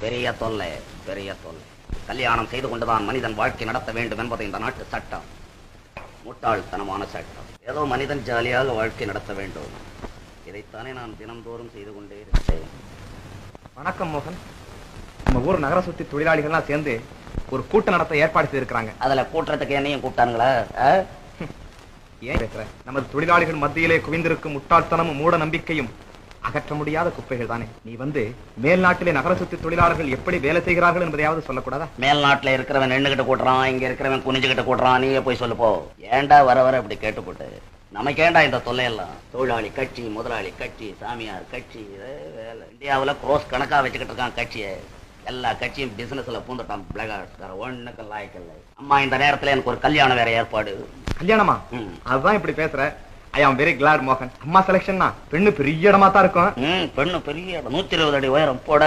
பெரிய தொல்லை, பெரிய தொல்லை. கல்யாணம் செய்து கொண்டுதான் மனிதன் வாழ்க்கை நடத்த வேண்டும் என்பது இந்த நாட்டு சட்டம். முட்டாள்தனமான சட்டம். ஏதோ மனிதன் ஜாலியாக வாழ்க்கை நடத்த வேண்டும். இதைத்தானே நான் தினந்தோறும் செய்து கொண்டே இருக்கிறேன். வணக்கம் மோகன். நம்ம ஊர் நகர சுத்தி தொழிலாளிகள்லாம் சேர்ந்து ஒரு கூட்டம் நடத்த ஏற்பாடு செய்திருக்கிறாங்க. அதுல கூட்டுறதுக்கு என்னையும் கூப்பிட்டானுங்களா? ஏன் பேசுற? நமது தொழிலாளிகள் மத்தியிலே குவிந்திருக்கும் முட்டாள்தனமும் மூட நம்பிக்கையும் அகற்ற முடியாத குப்பைகள் தானே. நீ வந்து மேல் நாட்டிலே நகர சுத்தி தொழிலாளர்கள் எப்படி வேலை செய்கிறார்கள் என்பதையாவது சொல்லக்கூடாதா? மேல் நாட்டுல இருக்கிறவன் நின்னுகிட்ட கூட்டுறான், இங்க இருக்கிறவன் குனிஞ்சுகிட்ட கூட்டுறான். நீயே போய் சொல்லு போ. ஏண்டா வர வர இப்படி கேட்டு போட்டு நமக்கேண்டா இந்த தொல்லையெல்லாம்? தொழிலாளி கட்சி, முதலாளி கட்சி, சாமியார் கட்சி, வேலை. இந்தியாவுல க்ரோஸ் கணக்கா வச்சுக்கிட்டு இருக்கான் கட்சியை. எல்லா கட்சியும் பிசினஸ்ல பூந்துட்டான். ஒண்ணுக்கு லாய்க்கல்ல. அம்மா இந்த நேரத்துல எனக்கு ஒரு கல்யாணம் வேற ஏற்பாடு. கல்யாணமா? அதுதான் இப்படி பேசுற. ஐ ஆம் வெரி கிளாட் மோகன். அம்மா செலக்ஷன்னா பெண்ணு பெரிய இடமா தான் இருக்கும். பெண்ணு பெரிய 120 அடி உயரம் போட.